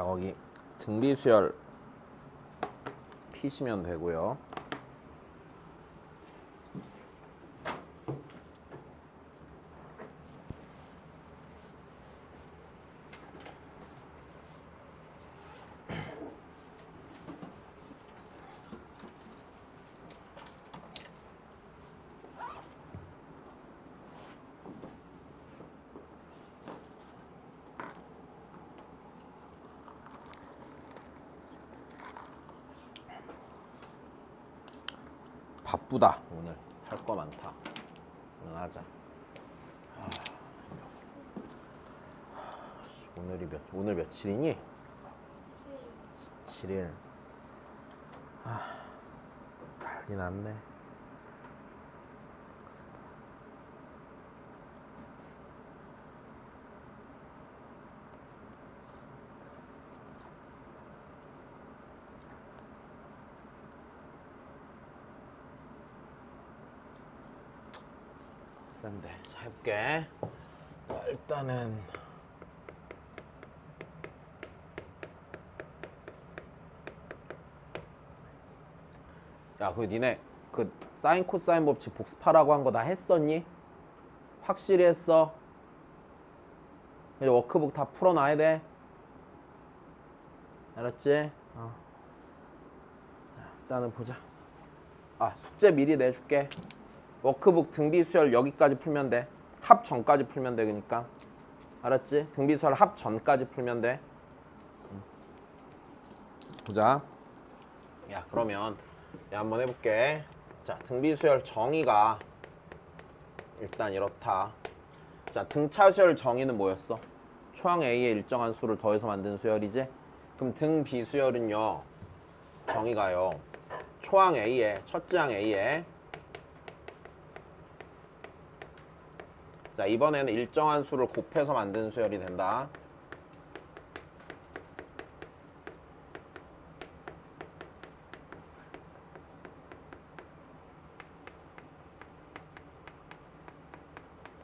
자, 거기 등비수열 피시면 되고요. 바쁘다. 오늘 할 거 많다. 오늘 하자. 오늘 며칠이니? 17일. 난리 났네. 싼데. 자, 해볼게. 자, 일단은 야, 그 니네 그 사인 코사인 법칙 복습하라고 한 거 다 했었니? 확실히 했어? 이제 워크북 다 풀어놔야 돼. 알았지? 자, 일단은 보자. 숙제 미리 내줄게. 워크북 등비수열 여기까지 풀면 돼. 합 전까지 풀면 돼. 그러니까 알았지? 등비수열 합 전까지 풀면 돼. 보자. 야, 그러면 한번 해볼게. 자, 등비수열 정의가 일단 이렇다. 자, 등차수열 정의는 뭐였어? 초항 A의 일정한 수를 더해서 만든 수열이지? 그럼 등비수열은요, 정의가요, 초항 A에, 첫째 항 A에, 자, 이번에는 일정한 수를 곱해서 만든 수열이 된다.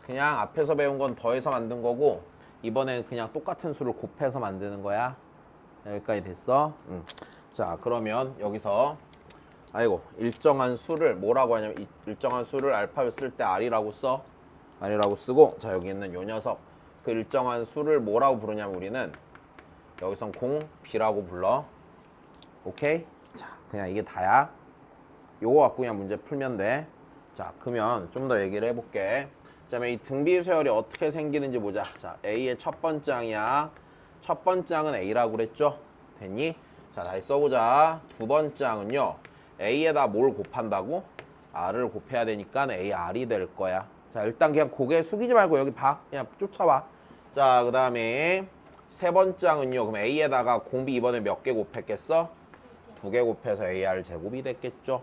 그냥 앞에서 배운 건 더해서 만든 거고, 이번에는 그냥 똑같은 수를 곱해서 만드는 거야. 여기까지 됐어? 자, 그러면 여기서 일정한 수를 뭐라고 하냐면, 일정한 수를 알파벳 쓸 때 R이라고 써. R이라고 쓰고, 자, 여기 있는 요 녀석, 그 일정한 수를 뭐라고 부르냐면, 우리는 여기선 공비라고 불러. 오케이? 자, 그냥 이게 다야. 요거 갖고 그냥 문제 풀면 돼. 자, 그러면 좀 더 얘기를 해볼게. 자, 이 등비수열이 어떻게 생기는지 보자. 자, A의 첫 번째 항이야. 첫 번째 항은 A라고 그랬죠? 됐니? 자, 다시 써보자. 두 번째 항은요, A에다 뭘 곱한다고? R을 곱해야 되니까 AR이 될 거야. 자, 일단 그냥 고개 숙이지 말고 여기 봐. 그냥 쫓아봐. 자, 그 다음에 세 번째 항은요, 그럼 A에다가 공비 이번에 몇 개 곱했겠어? 2개 곱해서 AR 제곱이 됐겠죠?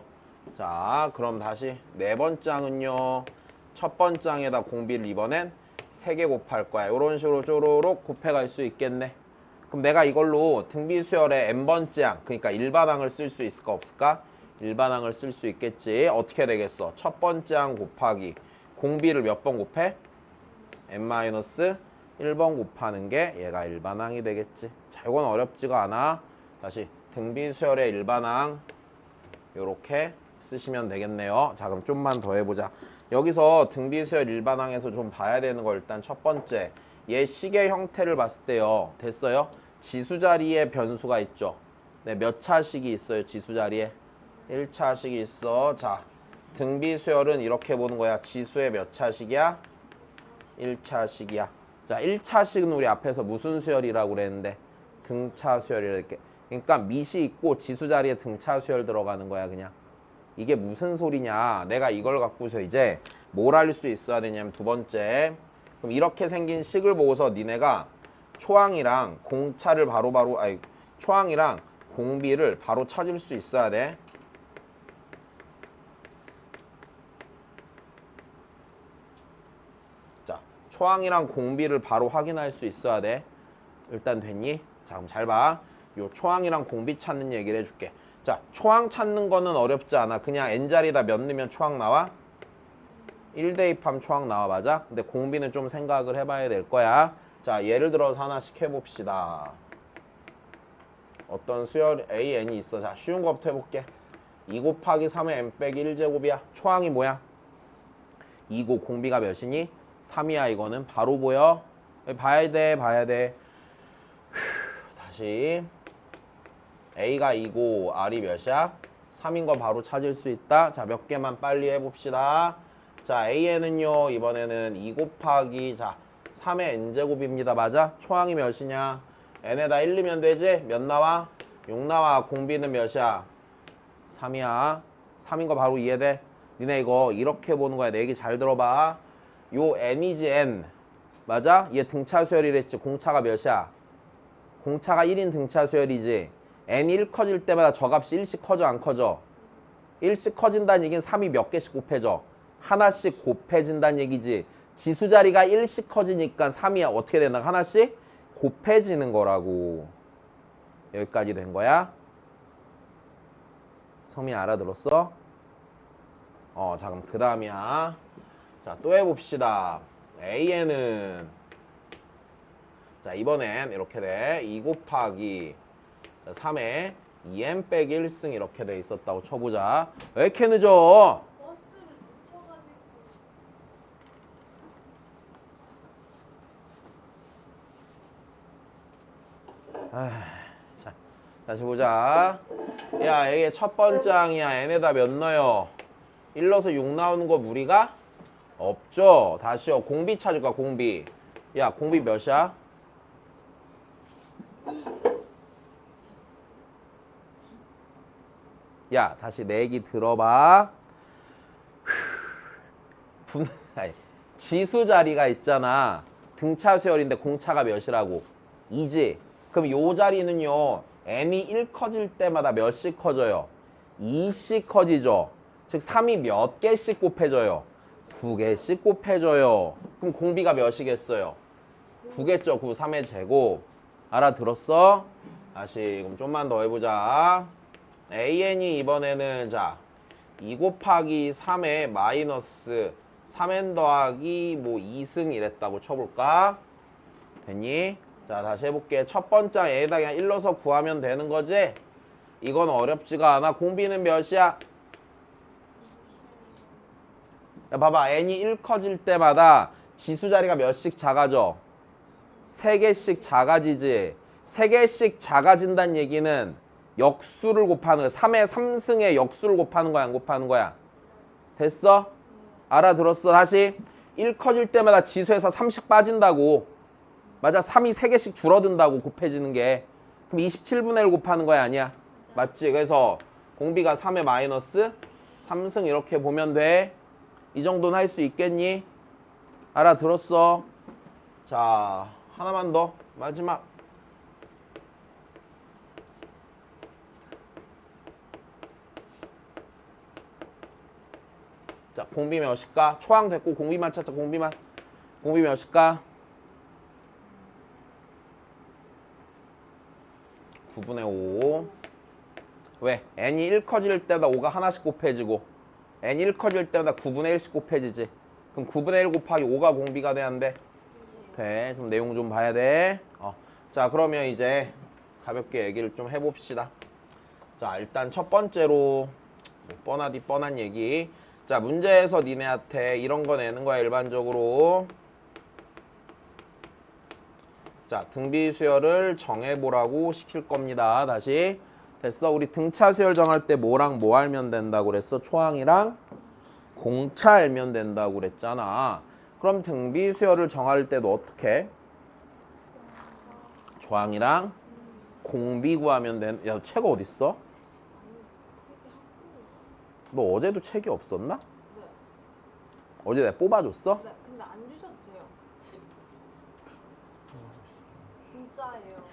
자, 그럼 다시 네 번째 항은요, 첫 번째 항에다 공비를 이번엔 3개 곱할 거야. 이런 식으로 쪼로록 곱해갈 수 있겠네. 그럼 내가 이걸로 등비수열의 n번째 항, 그러니까 일반항을 쓸 수 있을까 없을까? 일반항을 쓸 수 있겠지. 어떻게 되겠어? 첫 번째 항 곱하기 공비를 몇 번 곱해? n-1번 곱하는 게 얘가 일반항이 되겠지. 자, 이건 어렵지가 않아. 다시 등비수열의 일반항 요렇게 쓰시면 되겠네요. 자, 그럼 좀만 더 해보자. 여기서 등비수열 일반항에서 좀 봐야 되는 거, 일단 첫 번째, 얘 식의 형태를 봤을 때요, 됐어요? 지수 자리에 변수가 있죠. 네, 몇 차식이 있어요? 지수 자리에 1차식이 있어. 자, 등비수열은 이렇게 보는 거야. 지수의 몇 차식이야? 1차식이야. 자, 1차식은 우리 앞에서 무슨 수열이라고 그랬는데, 등차수열이라 이렇게. 그러니까 밑이 있고 지수 자리에 등차수열 들어가는 거야. 그냥 이게 무슨 소리냐, 내가 이걸 갖고서 이제 뭘 할 수 있어야 되냐면, 두 번째, 그럼 이렇게 생긴 식을 보고서 니네가 초항이랑 공차를 초항이랑 공비를 바로 찾을 수 있어야 돼. 자, 초항이랑 공비를 바로 확인할 수 있어야 돼. 일단 됐니? 자, 그럼 잘 봐. 요 초항이랑 공비 찾는 얘기를 해줄게. 자, 초항 찾는 거는 어렵지 않아. 그냥 n자리에다 몇 넣으면 초항 나와? 1 대입하면 초항 나와. 맞아? 근데 공비는 좀 생각을 해봐야 될 거야. 자, 예를 들어서 하나씩 해봅시다. 어떤 수열 a, n이 있어. 자, 쉬운 거부터 해볼게. 2 곱하기 3의 n 빼기 1제곱이야. 초항이 뭐야? 2고 공비가 몇이니? 3이야. 이거는 바로 보여. 봐야 돼, 봐야 돼. 다시 a가 2고 r이 몇이야? 3인 거 바로 찾을 수 있다. 자, 몇 개만 빨리 해봅시다. 자, an은요 이번에는 2 곱하기 자 3의 n제곱입니다. 맞아? 초항이 몇이냐? n에다 1 넣으면 되지? 몇 나와? 6 나와. 공비는 몇이야? 3이야. 3인 거 바로 이해돼? 니네 이거 이렇게 보는 거야. 내 얘기 잘 들어봐. 요 n이지 n. 맞아? 얘 등차 수열이랬지. 공차가 몇이야? 공차가 1인 등차 수열이지. n이 1 커질 때마다 저 값이 1씩 커져 안 커져? 1씩 커진다는 얘기는 3이 몇 개씩 곱해져? 하나씩 곱해진다는 얘기지. 지수 자리가 1씩 커지니까 3이 어떻게 된다? 하나씩 곱해지는 거라고. 여기까지 된 거야? 성민 알아들었어? 자 그럼 그 다음이야. 자 또 해봅시다. AN은 자 이번엔 이렇게 돼. 2 곱하기 3에 2n 빼기 1승 이렇게 돼 있었다고 쳐보자. 왜 이렇게 늦어? 버스를 놓쳐가지고. 자, 다시 보자. 야, 이게 첫 번째 항이야. n에다 몇 넣어요? 1 넣어서 6 나오는 거 무리가 없죠. 다시요. 공비 찾을 거야, 공비. 야, 공비 몇이야? 야, 다시 내 얘기 들어봐. 아니, 지수 자리가 있잖아. 등차 수열인데 공차가 몇이라고? 2지. 그럼 요 자리는요. n이 1 커질 때마다 몇씩 커져요? 2씩 커지죠. 즉 3이 몇 개씩 곱해져요? 2개씩 곱해져요. 그럼 공비가 몇이겠어요? 9겠죠. 9, 3의 제곱. 알아들었어? 다시 그럼 좀만 더 해보자. an이 이번에는 자 2 곱하기 3의 마이너스 3n 더하기 뭐 2승 이랬다고 쳐볼까? 됐니? 자 다시 해볼게. 첫 번째 얘에다 그냥 1 넣어서 구하면 되는 거지? 이건 어렵지가 않아. 공비는 몇이야? 야 봐봐. n이 1 커질 때마다 지수 자리가 몇씩 작아져? 3개씩 작아지지. 3개씩 작아진다는 얘기는 역수를 곱하는 거야. 3의 3승의 역수를 곱하는 거야, 안 곱하는 거야? 됐어? 알아들었어? 다시 1 커질 때마다 지수에서 3씩 빠진다고. 맞아. 3이 3개씩 줄어든다고 곱해지는 게. 그럼 27분의 1 곱하는 거야, 아니야? 맞지? 그래서 공비가 3의 마이너스 3승 이렇게 보면 돼. 이 정도는 할 수 있겠니? 알아들었어? 자, 하나만 더. 마지막. 자, 공비 몇일까? 초항 됐고 공비만 찾자. 공비만. 공비 몇일까? 9분의 5. 왜? n이 1 커질 때마다 5가 하나씩 곱해지고 n이 1 커질 때마다 9분의 1씩 곱해지지. 그럼 9분의 1 곱하기 5가 공비가 돼야 안 돼? 돼. 좀 내용 좀 봐야 돼. 자, 그러면 이제 가볍게 얘기를 좀 해봅시다. 자, 일단 첫 번째로 뻔하디 뻔한 얘기. 자, 문제에서 니네한테 이런 거 내는 거야, 일반적으로. 자, 등비 수열을 정해보라고 시킬 겁니다. 다시. 됐어? 우리 등차 수열 정할 때 뭐랑 뭐 알면 된다고 그랬어? 초항이랑 공차 알면 된다고 그랬잖아. 그럼 등비 수열을 정할 때도 어떻게? 초항이랑 공비 구하면 된. 야, 책이 어딨어? 너 어제도 책이 없었나? 네. 어제 내가 뽑아줬어? 네. 근데 안 주셔도 돼요. 진짜예요.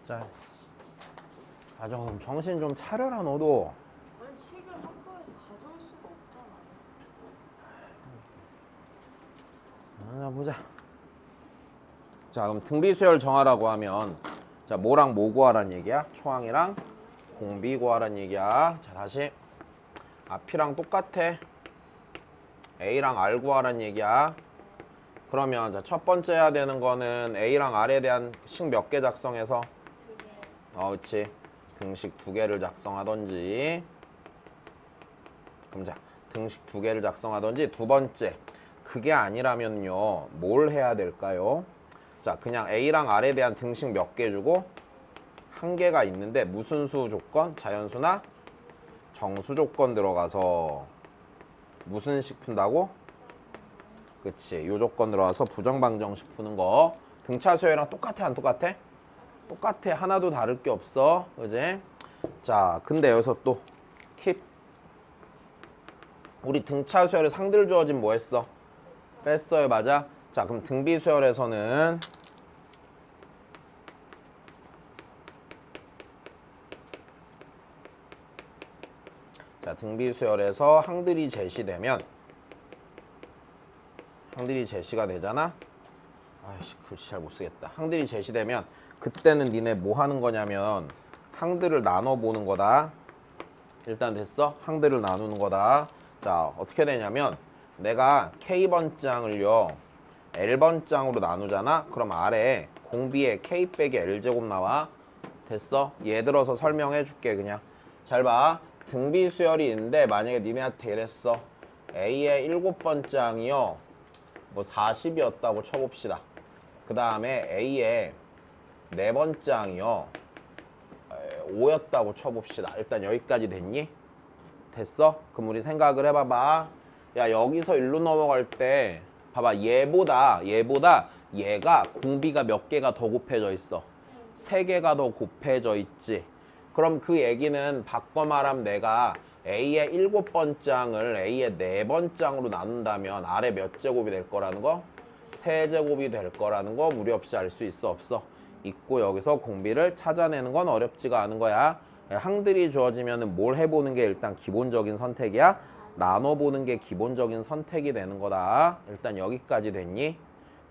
진짜. 아, 좀 정신 좀 차려라 너도. 아니 책을 학교에서 가져올 수가 없잖아요. 보자. 자, 그럼 등비수열 정하라고 하면 자, 뭐랑 뭐 구하란 얘기야? 초항이랑 공비 구하란 얘기야. 자, 다시 앞이랑 똑같아. A랑 R 구하란 얘기야. 그러면 자, 첫 번째 해야 되는 거는 A랑 R에 대한 식 몇 개 작성해서 그렇지. 등식 2개를 작성하던지. 그럼 자, 등식 2개를 작성하던지. 두 번째, 그게 아니라면요 뭘 해야 될까요? 자, 그냥 A랑 R에 대한 등식 몇 개 주고 한 개가 있는데 무슨 수 조건? 자연수나 정수 조건 들어가서 무슨 식 푼다고? 그치, 요 조건 들어가서 부정방정식 푸는 거. 등차 수열이랑 똑같아 안 똑같아? 똑같아. 하나도 다를 게 없어. 그지? 자, 근데 여기서 또 팁. 우리 등차 수열에 상들 주어진 뭐 했어? 뺐어요. 맞아? 자, 그럼 등비 수열에서는 자, 등비 수열에서 항들이 제시되면 항들이 제시가 되잖아? 아이씨, 글씨 잘 못 쓰겠다. 항들이 제시되면 그때는 니네 뭐 하는 거냐면 항들을 나눠 보는 거다. 일단 됐어? 항들을 나누는 거다. 자, 어떻게 되냐면 내가 K번장을요 L번장으로 나누잖아? 그럼 아래 공비에 K 빼기 L제곱 나와. 됐어? 예를 들어서 설명해 줄게. 그냥 잘 봐. 등비 수열이 있는데 만약에 니네한테 이랬어. A의 7번장이요 뭐 40이었다고 쳐봅시다. 그 다음에 A의 4번장이요 5였다고 쳐봅시다. 일단 여기까지 됐니? 됐어? 그럼 우리 생각을 해봐봐. 야, 여기서 일로 넘어갈 때 봐봐. 얘보다 얘가 공비가 몇 개가 더 곱해져 있어? 3개가 더 곱해져 있지. 그럼 그 얘기는 바꿔 말하면 내가 A의 7번장을 A의 4번장으로 나눈다면 아래 몇 제곱이 될 거라는 거? 3제곱이 될 거라는 거 무리 없이 알 수 있어? 없어? 있고. 여기서 공비를 찾아내는 건 어렵지가 않은 거야. 항들이 주어지면 뭘 해보는 게 일단 기본적인 선택이야. 나눠보는 게 기본적인 선택이 되는 거다. 일단 여기까지 됐니?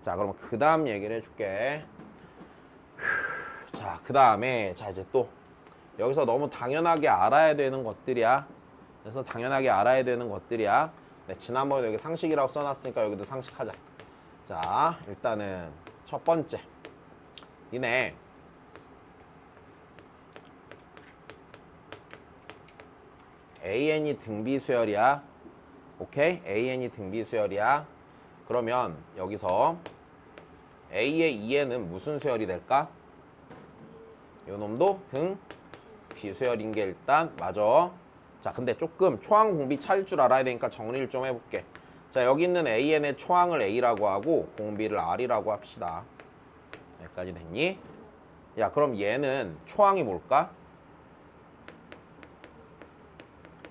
자, 그럼 그 다음 얘기를 해줄게. 자, 그 다음에 자 이제 또 여기서 너무 당연하게 알아야 되는 것들이야. 그래서 당연하게 알아야 되는 것들이야. 네, 지난번에 여기 상식이라고 써놨으니까 여기도 상식하자. 자, 일단은 첫 번째. 니네 AN이 등비 수열이야. 오케이? AN이 등비 수열이야. 그러면 여기서 A의 2에는 무슨 수열이 될까? 요 놈도 등 비수열인 게 일단 맞아. 자, 근데 조금 초항 공비 차일 줄 알아야 되니까 정리를 좀 해볼게. 자, 여기 있는 AN의 초항을 A라고 하고 공비를 R이라고 합시다. 여기까지 됐니? 야, 그럼 얘는 초항이 뭘까?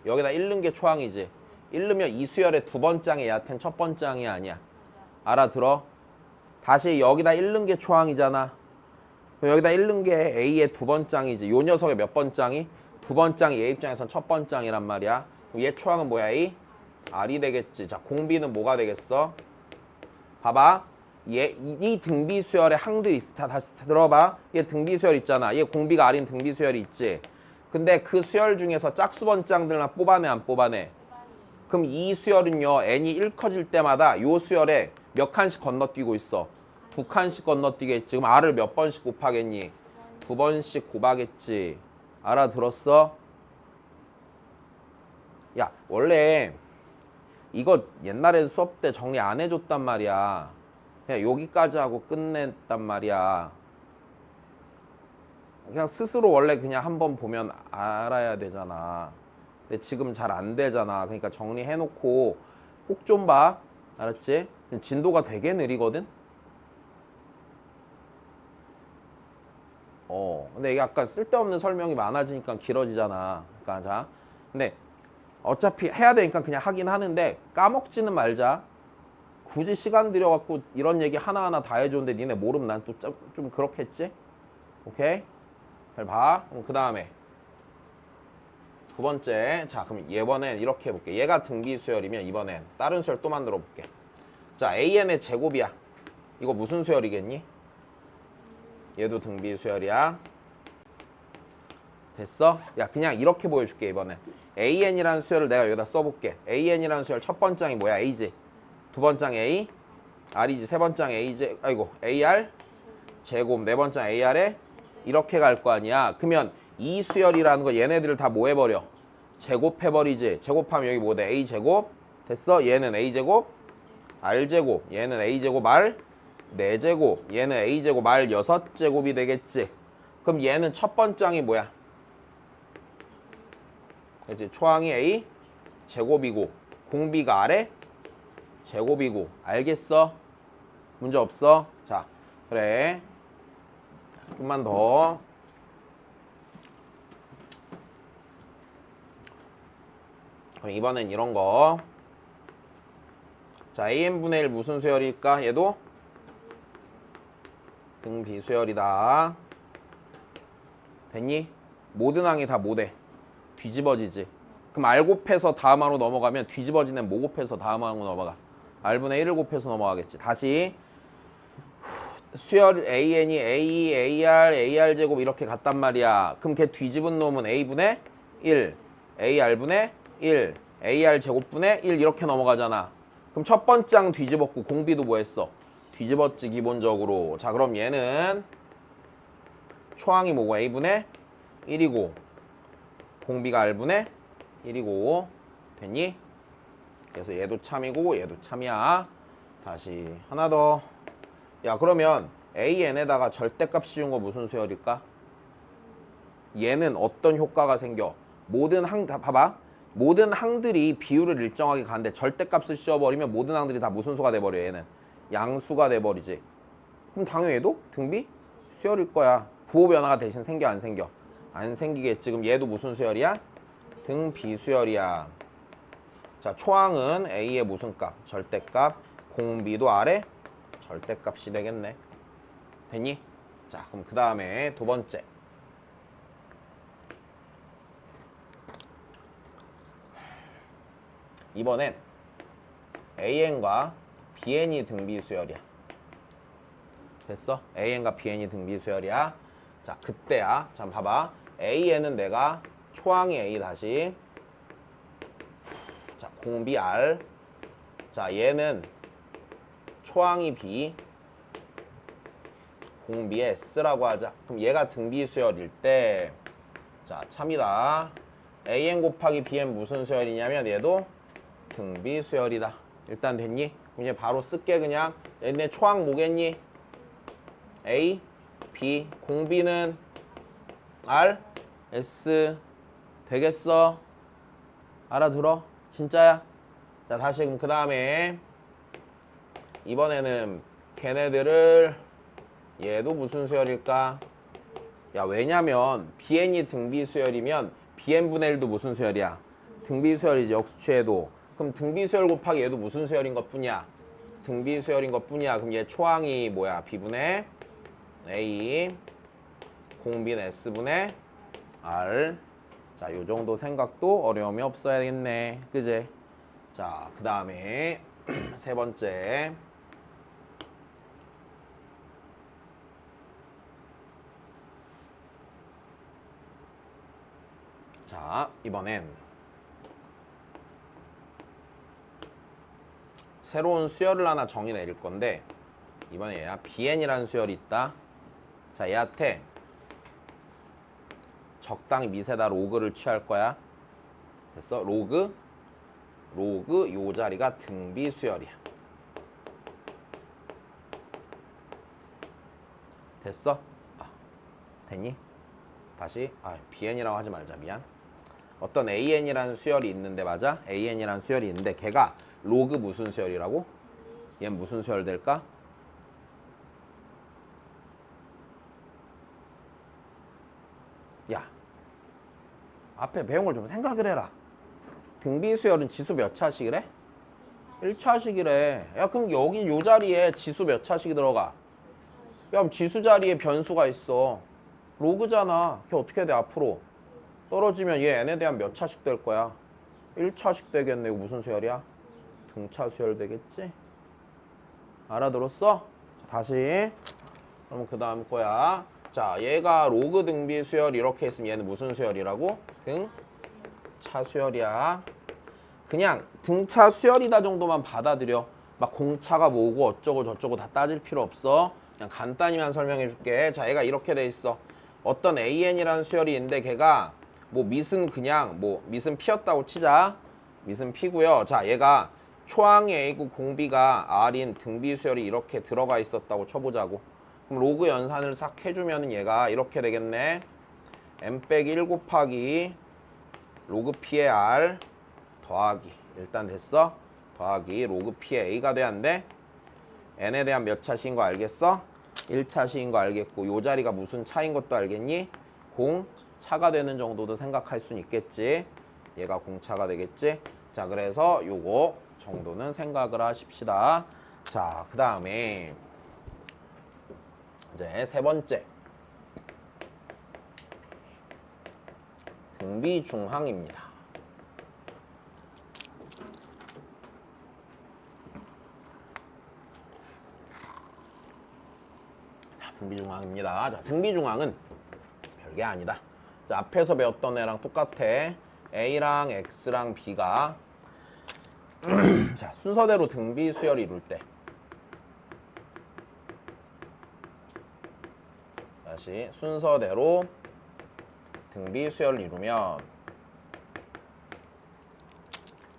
여기다 1는 게 초항이지. 1넣으면 이 수열의 두 번장의 얕은 첫 번장이 아니야. 알아들어? 다시 여기다 1는 게 초항이잖아. 그럼 여기다 1는 게 A의 두 번장이지. 요 녀석의 몇 번장이? 두 번장이 얘 입장에선 첫 번장이란 말이야. 그럼 얘 초항은 뭐야? A? R이 되겠지. 자, 공비는 뭐가 되겠어? 봐봐. 이 등비 수열의 항들이 있어. 자, 다시 들어봐. 얘 등비 수열 있잖아. 얘 공비가 R인 등비 수열이 있지. 근데 그 수열 중에서 짝수번장들만 뽑아내 안 뽑아내? 그럼 이 수열은요 n이 1 커질 때마다 요 수열에 몇 칸씩 건너뛰고 있어? 2칸씩 건너뛰겠지. 지금 r을 몇 번씩 곱하겠니? 2번씩 곱하겠지. 알아들었어? 야, 원래 이거 옛날에 수업 때 정리 안 해줬단 말이야. 그냥 여기까지 하고 끝냈단 말이야. 그냥 스스로 원래 그냥 한번 보면 알아야 되잖아. 근데 지금 잘 안 되잖아. 그러니까 정리해놓고 꼭 좀 봐. 알았지? 진도가 되게 느리거든? 근데 이게 약간 쓸데없는 설명이 많아지니까 길어지잖아. 그러니까 자, 근데 어차피 해야 되니까 그냥 하긴 하는데 까먹지는 말자. 굳이 시간 들여갖고 이런 얘기 하나하나 다 해줬는데 니네 모르면 난 또 좀 그렇겠지? 오케이? 잘 봐. 그럼 그 다음에 두 번째. 자, 그럼 이번엔 이렇게 해볼게. 얘가 등비 수열이면 이번엔 다른 수열 또 만들어 볼게. 자, AN의 제곱이야. 이거 무슨 수열이겠니? 얘도 등비 수열이야. 됐어? 야, 그냥 이렇게 보여줄게. 이번엔 AN이라는 수열을 내가 여기다 써볼게. AN이라는 수열 첫 번장이 뭐야? A지. 두 번장 A R이지. 세 번장 AJ, 아이고 AR 제곱. 네 번장 AR에 이렇게 갈 거 아니야. 그러면 이 수열이라는 거 얘네들을 다 뭐 해버려? 제곱해버리지. 제곱하면 여기 뭐 돼? A 제곱. 됐어? 얘는 A 제곱 R 제곱. 얘는 A 제곱 R 4제곱. 얘는 A 제곱 R 6제곱이 되겠지. 그럼 얘는 첫 번장이 뭐야? 그렇지. 초항이 A 제곱이고 공비가 R에 제곱이고. 알겠어? 문제 없어? 자, 그래. 좀만 더. 그럼 이번엔 이런 거. 자, AN분의 1 무슨 수열일까? 얘도 등비수열이다. 됐니? 모든 항이 다 뭐 돼? 뒤집어지지. 그럼 R 곱해서 다음 항으로 넘어가면 뒤집어지는 뭐 곱해서 다음 항으로 넘어가? R분의 1을 곱해서 넘어가겠지. 다시 수열 AN이 A, AR, AR 제곱 이렇게 갔단 말이야. 그럼 걔 뒤집은 놈은 A분의 1, AR분의 1, AR 제곱분의 1 이렇게 넘어가잖아. 그럼 첫 번째 항 뒤집었고 공비도 뭐 했어? 뒤집었지 기본적으로. 자, 그럼 얘는 초항이 뭐고? A분의 1이고 공비가 R분의 1이고. 됐니? 그래서 얘도 참이고 얘도 참이야. 다시 하나 더. 야, 그러면 AN에다가 절대값 씌운 거 무슨 수열일까? 얘는 어떤 효과가 생겨? 모든 항, 다 봐봐. 모든 항들이 비율을 일정하게 가는데 절대값을 씌워버리면 모든 항들이 다 무슨 수가 돼버려? 얘는 양수가 돼버리지. 그럼 당연히 얘도 등비 수열일 거야. 부호 변화가 대신 생겨 안 생겨? 안 생기겠지. 지금 얘도 무슨 수열이야? 등비 수열이야. 자, 초항은 A의 무슨 값? 절대값. 공비도 R의 절대값이 되겠네. 됐니? 자, 그럼 그 다음에 두 번째. 이번엔 AN과 BN이 등비수열이야. 됐어? AN과 BN이 등비수열이야. 자, 그때야. 자, 봐봐. AN은 내가 초항이 A 다시. 자, 공비 R. 자, 얘는 초항이 B, 공비 S라고 하자. 그럼 얘가 등비수열일 때, 자, 참이다. AN 곱하기 BN 무슨 수열이냐면 얘도 등비수열이다. 일단 됐니? 그럼 이제 바로 쓸게 그냥. 얘네 초항 뭐겠니? A, B, 공비는 R, S. 되겠어? 알아들어? 진짜야? 자, 다시 그럼 그 다음에 이번에는 걔네들을 얘도 무슨 수열일까? 야, 왜냐면 BN이 등비수열이면 BN분의 1도 무슨 수열이야? 등비수열이지. 역수치해도. 그럼 등비수열 곱하기 얘도 무슨 수열인 것 뿐이야? 등비수열인 것 뿐이야. 그럼 얘 초항이 뭐야? B분의 A, 공비는 S분의 R. 자, 요 정도 생각도 어려움이 없어야겠네. 그제? 자, 그 다음에 세 번째. 자, 이번엔 새로운 수열을 하나 정의 내릴 건데 이번에 얘야 BN이라는 수열이 있다. 자, 얘한테 적당히 밑에다 로그를 취할 거야. 됐어? 로그 요 자리가 등비 수열이야. 됐어? 아, 됐니? 다시 BN이라고 하지 말자. 미안. 어떤 AN이라는 수열이 있는데 맞아? AN이라는 수열이 있는데 걔가 로그 무슨 수열이라고? 얘는 무슨 수열 될까? 야, 앞에 배운 걸 좀 생각을 해라. 등비 수열은 지수 몇 차식이래? 1차식이래. 야, 그럼 여기 요 자리에 지수 몇 차식이 들어가? 야, 그럼 지수 자리에 변수가 있어. 로그잖아. 걔 어떻게 돼 앞으로? 떨어지면 얘 n에 대한 몇 차씩 될 거야? 1차씩 되겠네. 이거 무슨 수열이야? 등차 수열 되겠지? 알아들었어? 자, 다시. 그럼 그 다음 거야. 자, 얘가 로그 등비 수열 이렇게 했으면 얘는 무슨 수열이라고? 등차 수열이야. 그냥 등차 수열이다 정도만 받아들여. 막 공차가 뭐고 어쩌고 저쩌고 다 따질 필요 없어. 그냥 간단히만 설명해 줄게. 자, 얘가 이렇게 돼 있어. 어떤 AN이라는 수열이 있는데 걔가 뭐 밑은 그냥 뭐 밑은 P였다고 치자. 밑은 P고요. 자, 얘가 초항이 A고 공비가 R인 등비 수열이 이렇게 들어가 있었다고 쳐보자고. 그럼 로그 연산을 싹 해주면은 얘가 이렇게 되겠네. M-1 곱하기 로그 P의 R 더하기 일단 됐어? 더하기 로그 P의 A가 돼야 한대. N에 대한 몇 차시인 거 알겠어? 1차시인 거 알겠고 요 자리가 무슨 차인 것도 알겠니? 공차가 되는 정도도 생각할 순 있겠지. 얘가 공차가 되겠지. 자, 그래서 요거 정도는 생각을 하십시다. 자, 그 다음에 이제 세 번째 등비중항입니다. 등비중항입니다. 자, 등비중항은 별게 아니다. 자, 앞에서 배웠던 애랑 똑같아. A랑 X랑 B가 자, 순서대로 등비 수열을 이룰 때 다시 순서대로 등비 수열을 이루면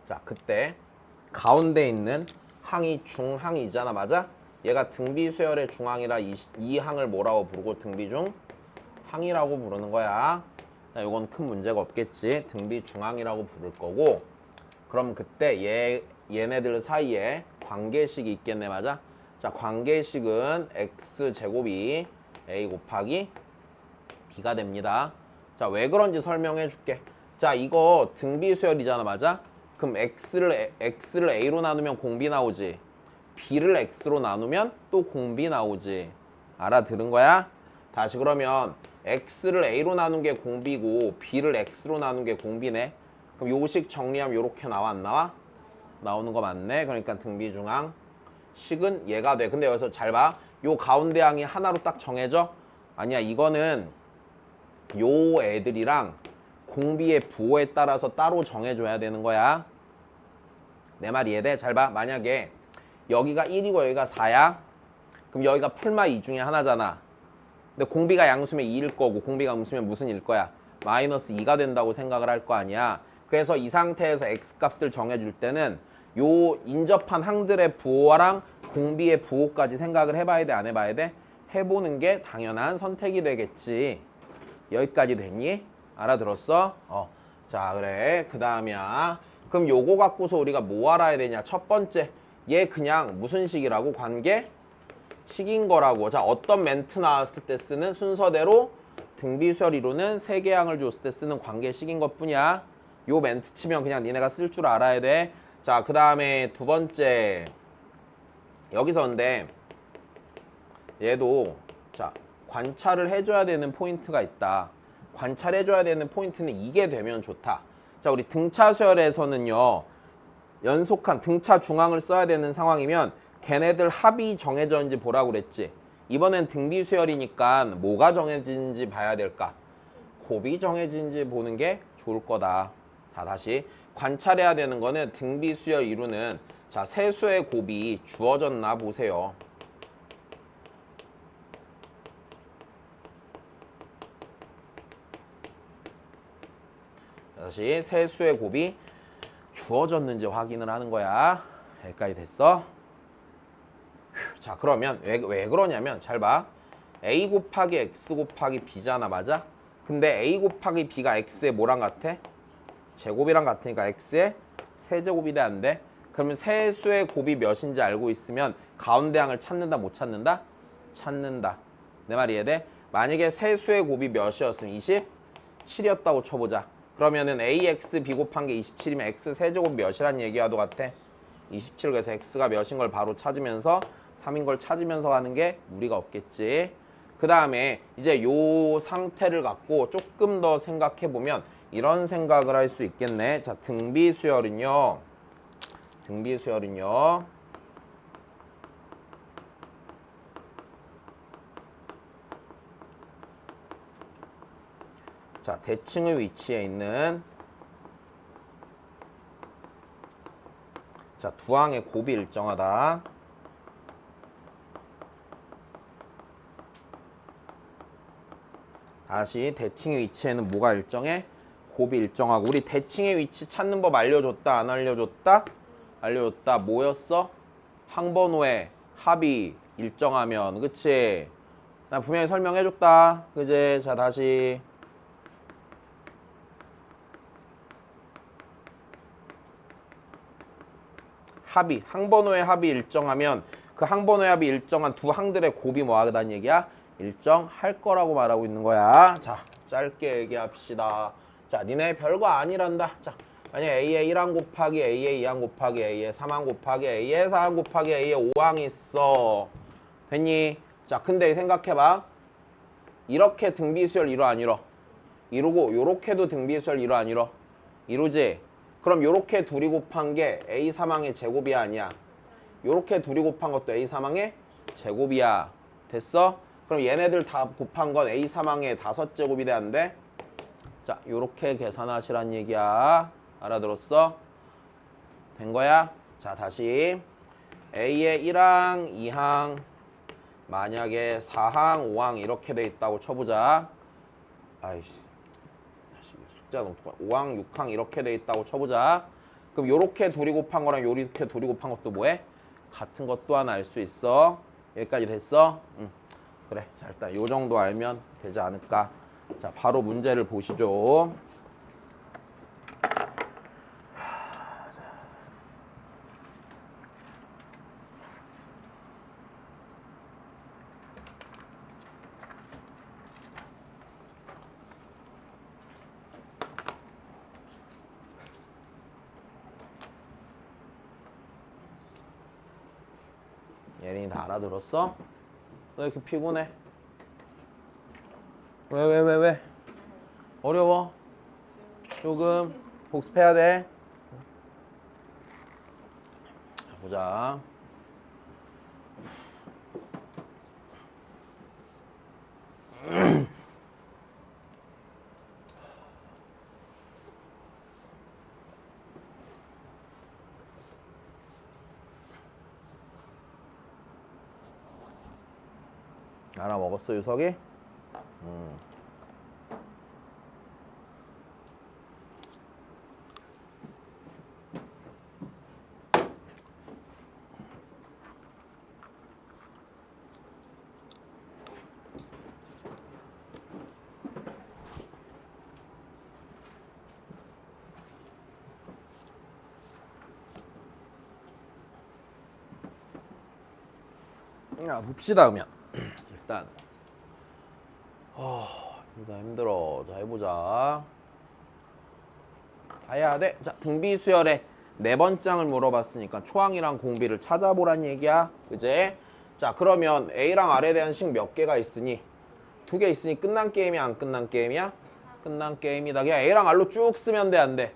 자, 그때 가운데 있는 항이 중항이잖아. 맞아? 얘가 등비 수열의 중항이라 이 항을 뭐라고 부르고 등비 중항이라고 부르는 거야. 자, 이건 큰 문제가 없겠지. 등비 중항이라고 부를 거고 그럼 그때 얘네들 사이에 관계식이 있겠네. 맞아? 자, 관계식은 x제곱이 a 곱하기 b가 됩니다. 자, 왜 그런지 설명해 줄게. 자, 이거 등비 수열이잖아. 맞아? 그럼 x를 a로 나누면 공비 나오지. b를 x로 나누면 또 공비 나오지. 알아들은 거야? 다시 그러면 x를 a로 나눈 게 공비고 b를 x로 나눈 게 공비네. 그럼 요식 정리하면 요렇게 나와 안 나와? 나오는 거 맞네. 그러니까 등비중항 식은 얘가 돼. 근데 여기서 잘 봐. 요 가운데 항이 하나로 딱 정해져? 아니야. 이거는 요 애들이랑 공비의 부호에 따라서 따로 정해줘야 되는 거야. 내 말 이해돼? 잘 봐. 만약에 여기가 1이고 여기가 4야? 그럼 여기가 풀마 2 중에 하나잖아. 근데 공비가 양수면 2일 거고 공비가 음수면 무슨 일 거야? 마이너스 2가 된다고 생각을 할 거 아니야. 그래서 이 상태에서 x값을 정해줄 때는 요 인접한 항들의 부호랑 공비의 부호까지 생각을 해봐야 돼? 안 해봐야 돼? 해보는 게 당연한 선택이 되겠지. 여기까지 됐니? 알아들었어? 자, 그래. 그 다음이야. 그럼 요거 갖고서 우리가 뭐 알아야 되냐? 첫 번째, 얘 그냥 무슨 식이라고? 관계식인 거라고. 자, 어떤 멘트 나왔을 때 쓰는 순서대로 등비수열 이루는 세 개 항을 줬을 때 쓰는 관계식인 것 뿐이야. 요 멘트 치면 그냥 니네가 쓸 줄 알아야 돼. 자, 그 다음에 두 번째. 여기서 근데 얘도 자, 관찰을 해줘야 되는 포인트가 있다. 관찰해줘야 되는 포인트는 이게 되면 좋다. 자, 우리 등차 수열에서는요. 연속한 등차 중항을 써야 되는 상황이면 걔네들 합이 정해졌는지 보라고 그랬지. 이번엔 등비 수열이니까 뭐가 정해진지 봐야 될까? 곱이 정해진지 보는 게 좋을 거다. 자, 다시 관찰해야 되는 거는 등비 수열 이루는 자, 세수의 곱이 주어졌나 보세요. 다시 세수의 곱이 주어졌는지 확인을 하는 거야. 여기까지 됐어? 자, 그러면 왜 그러냐면 잘 봐. a 곱하기 x 곱하기 b잖아. 맞아? 근데 a 곱하기 b가 x의 뭐랑 같아? 제곱이랑 같으니까 x의 세제곱이 돼 안 돼? 그러면 세수의 곱이 몇인지 알고 있으면 가운데 항을 찾는다 못 찾는다? 찾는다. 내 말 이해돼? 만약에 세수의 곱이 몇이었으면 27이었다고 쳐보자. 그러면은 ax b 곱한 게 27이면 x 세제곱 몇이란 얘기와도 같아? 27. 그래서 x가 몇인 걸 바로 찾으면서 3인 걸 찾으면서 하는 게 무리가 없겠지. 그 다음에 이제 요 상태를 갖고 조금 더 생각해 보면 이런 생각을 할 수 있겠네. 자, 등비수열은요. 자, 대칭의 위치에 있는 자, 두 항의 곱이 일정하다. 다시 대칭의 위치에는 뭐가 일정해? 곱이 일정하고. 우리 대칭의 위치 찾는 법 알려줬다 안 알려줬다? 알려줬다. 뭐였어? 항번호의 합이 일정하면. 그치? 나 분명히 설명해줬다. 그지? 자, 다시 합이, 항번호의 합이 일정하면 그 항번호의 합이 일정한 두 항들의 곱이 뭐 하다는 얘기야? 일정할 거라고 말하고 있는 거야. 자, 짧게 얘기합시다. 자, 니네 별거 아니란다. 자, 만약 A에 1항 곱하기 A에 2항 곱하기 A에 3항 곱하기 A에 4항 곱하기 A에 5항이 있어. 됐니? 자, 근데 생각해봐. 이렇게 등비수열 이루 안 이뤄? 이루고 요렇게도 등비수열 이루 안 이뤄? 이루지? 그럼 요렇게 둘이 곱한 게 A 3항의 제곱이야 아니야? 요렇게 둘이 곱한 것도 A 3항의 제곱이야. 됐어? 그럼 얘네들 다 곱한 건 A 3항의 5제곱이 돼 안 돼? 자, 요렇게 계산하시란 얘기야. 알아들었어? 된 거야? 자, 다시 A의 1항, 2항, 만약에 4항, 5항 이렇게 돼 있다고 쳐보자. 아이씨, 숫자 너무 똑같아. 5항, 6항 이렇게 돼 있다고 쳐보자. 그럼 요렇게 둘이 곱한 거랑 요렇게 둘이 곱한 것도 뭐해? 같은 것 또한 알 수 있어. 여기까지 됐어? 응. 그래. 자, 일단 요 정도 알면 되지 않을까. 자, 바로 문제를 보시죠. 예린이 다 알아들었어? 왜 이렇게 피곤해? 왜? 어려워? 조금 복습해야 돼. 자, 보자. 알아먹었어, 유석이? 야, 봅시다, 그러면. 일단. 힘들어. 자, 해보자. 해야 돼. 자, 등비수열의 네 번장을 물어봤으니까 초항이랑 공비를 찾아보란 얘기야. 그제? 자, 그러면 A랑 R에 대한 식 몇 개가 있으니? 2개 있으니 끝난 게임이야, 안 끝난 게임이야? 끝난 게임이다. 그냥 A랑 R로 쭉 쓰면 돼, 안 돼?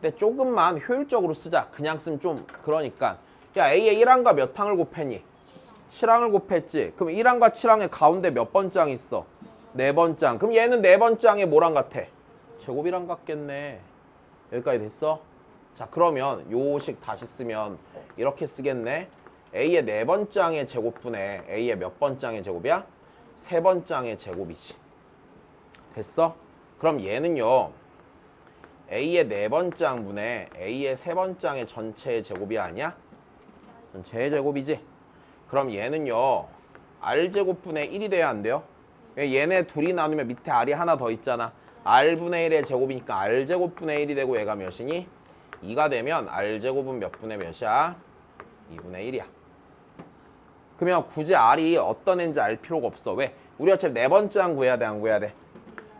근데 조금만 효율적으로 쓰자. 그냥 쓰면 좀 그러니까. 야, A에 1항과 몇 항을 곱했니? 7항을 곱했지. 그럼 1항과 7항의 가운데 몇 번장 있어? 4번장. 그럼 얘는 4번장에 뭐랑 같아? 제곱이랑 같겠네. 여기까지 됐어? 자, 그러면 요식 다시 쓰면 이렇게 쓰겠네. A의 4번장의 제곱분에 A의 몇 번장의 제곱이야? 3번장의 제곱이지. 됐어? 그럼 얘는요. A의 4번장분에 A의 3번장의 전체의 제곱이 아니야? 전체의 제곱이지. 그럼 얘는요. R제곱분의 1이 돼야 안 돼요? 얘네 둘이 나누면 밑에 R이 하나 더 있잖아. R분의 1의 제곱이니까 R제곱분의 1이 되고 얘가 몇이니? 2가 되면 R제곱은 몇 분의 몇이야? 2분의 1이야. 그러면 굳이 R이 어떤 애인지 알 필요가 없어. 왜? 우리 어차피 4번장 구해야 돼, 안 구해야 돼?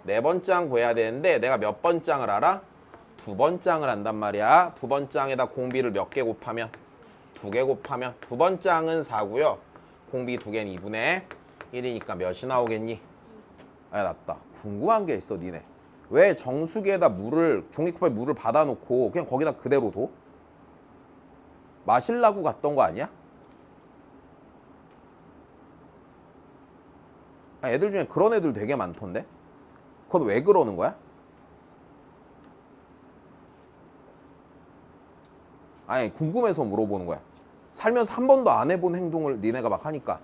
4번장 구해야 되는데 내가 몇 번장을 알아? 2번장을 안단 말이야. 2번장에다 공비를 몇 개 곱하면? 2개 곱하면 2번장은 4고요. 공비 2개는 2분의 1이니까 몇이 나오겠니? 아, 맞다. 궁금한 게 있어, 니네. 왜 정수기에다 물을, 종이컵에 물을 받아놓고 그냥 거기다 그대로 둬? 마실라고 갔던 거 아니야? 아, 애들 중에 그런 애들 되게 많던데? 그건 왜 그러는 거야? 아니, 궁금해서 물어보는 거야. 살면서 한 번도 안 해본 행동을 니네가 막 하니까.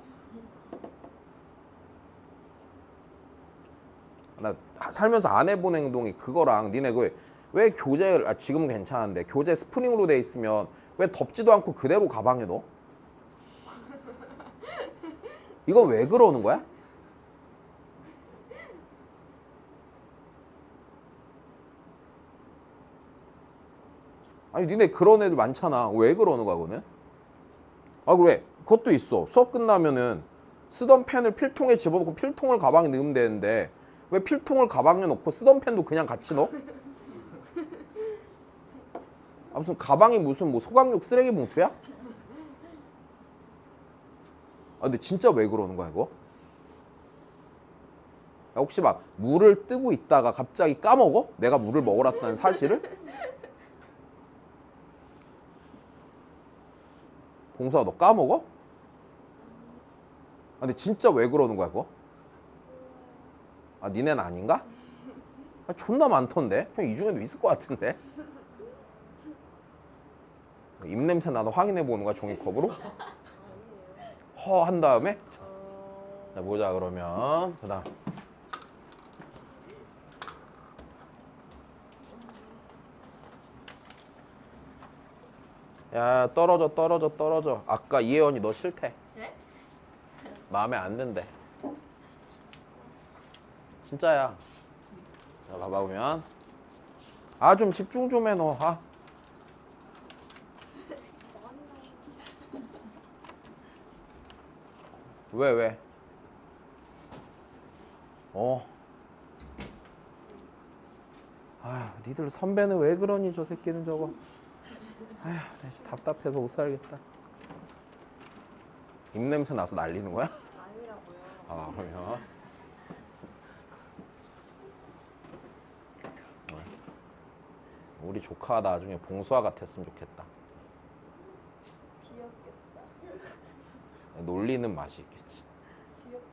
나 살면서 안 해본 행동이 그거랑 니네 왜 교재, 지금은 괜찮은데 교재 스프링으로 돼 있으면 왜 덮지도 않고 그대로 가방에 넣어? 이건 왜 그러는 거야? 아니 니네 그런 애들 많잖아. 왜 그러는 거야 그거는? 아 왜? 그것도 있어. 수업 끝나면은 쓰던 펜을 필통에 집어넣고 필통을 가방에 넣으면 되는데 왜 필통을 가방에 넣고 쓰던 펜도 그냥 같이 넣어? 아, 무슨 가방이 무슨 뭐 소각육 쓰레기 봉투야? 아 근데 진짜 왜 그러는 거야 이거? 야, 혹시 막 물을 뜨고 있다가 갑자기 까먹어? 내가 물을 먹으랐다는 사실을? 봉수아 너 까먹어? 아 근데 진짜 왜 그러는 거야 그거? 아 니네는 아닌가? 아, 존나 많던데? 형 이 중에도 있을 것 같은데? 입냄새 나도 확인해 보는 거야 종이컵으로? 허 한 다음에 자 보자 그러면 그다음 야 떨어져 아까 이혜원이 너 싫대. 네? 마음에 안 든대. 진짜야. 자 봐봐 보면 아 좀 집중 좀 해 너. 아 왜 왜? 아휴 니들 선배는 왜 그러니 저 새끼는 저거. 아휴 나 진짜 답답해서 못 살겠다. 입냄새 나서 날리는 거야? 아니라고요. 아 그러면 우리 조카 나중에 봉수아 같았으면 좋겠다. 귀엽겠다. 놀리는 맛이 있겠지. 귀엽겠죠.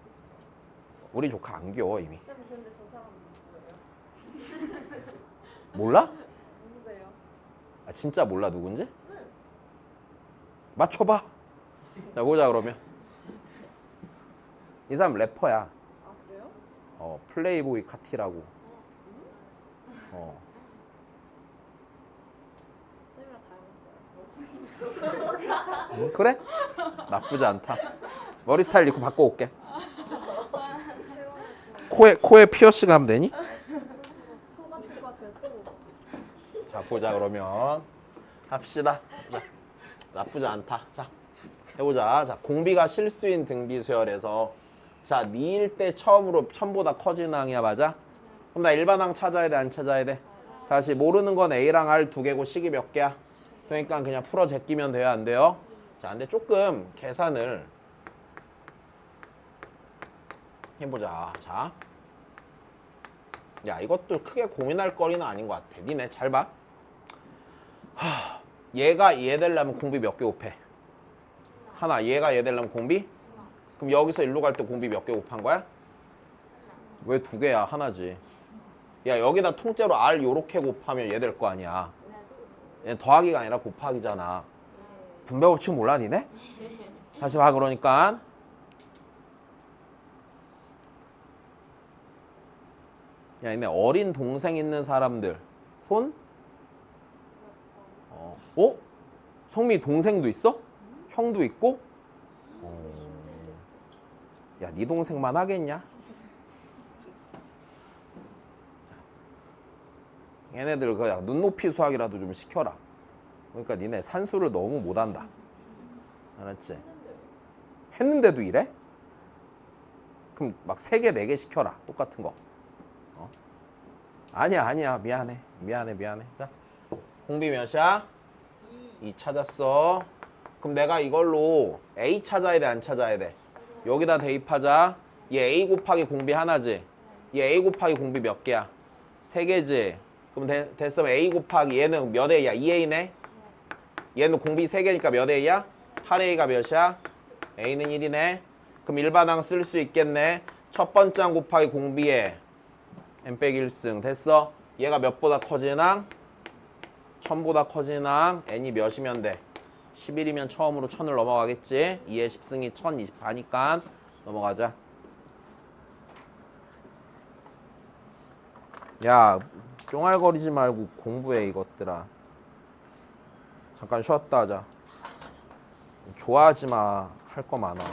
우리 조카 안 귀여워 이미. 쌤 근데 저 사람 누구예요? 몰라? 누구세요? 아 진짜 몰라 누군지? 네. 맞춰봐. 자 보자 그러면. 이 사람 래퍼야. 아 그래요? 플레이보이 카티라고. 쌤이랑 닮았어요. 그래? 나쁘지 않다. 머리 스타일 이렇게 바꿔올게. 코에 피어싱 하면 되니? 소 같은 거 같아요. 소. 자 보자 그러면 합시다. 자, 나쁘지 않다. 자 해보자. 자 공비가 실수인 등비수열에서 자 미일 때 처음으로 편보다 커지는 항이야 맞아? 그럼 나 일반항 찾아야 돼 안 찾아야 돼? 다시 모르는 건 A랑 R 두 개고 식이 몇 개야? 그러니까 그냥 풀어 제끼면 돼요 안 돼요? 자 근데 조금 계산을 해보자. 자, 야 이것도 크게 고민할 거리는 아닌 것 같아. 니네 잘 봐. 얘가 얘 되려면 공비 몇 개 곱해? 하나. 얘가 얘 되려면 공비? 그럼 여기서 일로 갈 때 공비 몇 개 곱한 거야? 왜 두 개야? 하나지. 야 여기다 통째로 R 요렇게 곱하면 얘 될 거 아니야. 얘 더하기가 아니라 곱하기잖아. 분배 법칙 몰라 니네? 다시 봐 그러니까 야 얘네 어린 동생 있는 사람들 손? 성미 동생도 있어? 형도 있고? 야 네 동생만 하겠냐? 자, 얘네들 그 눈높이 수학이라도 좀 시켜라. 그러니까 니네 산수를 너무 못한다. 알았지? 했는데도 이래? 그럼 막 3개, 4개 시켜라. 똑같은 거. 아니야. 미안해. 자, 공비 몇이야? 2 찾았어. 그럼 내가 이걸로 A 찾아야 돼, 안 찾아야 돼? 여기다 대입하자. 얘 A 곱하기 공비 하나지. 얘 A 곱하기 공비 몇 개야? 3개지. 그럼 됐으면 A 곱하기 얘는 몇 A야? 2A네? 얘는 공비 3개니까 몇 A야? 8A가 몇이야? A는 1이네. 그럼 일반항 쓸 수 있겠네. 첫 번째 항 곱하기 공비에 n 빼기 1승 됐어? 얘가 몇보다 커지는 항? 1000보다 커지는 항 n이 몇이면 돼? 11이면 처음으로 1000을 넘어가겠지? 2의 10승이 1024니까 넘어가자. 야, 쫑알거리지 말고 공부해 이것들아. 잠깐 쉬었다 하자. 좋아하지 마. 할 거 많아.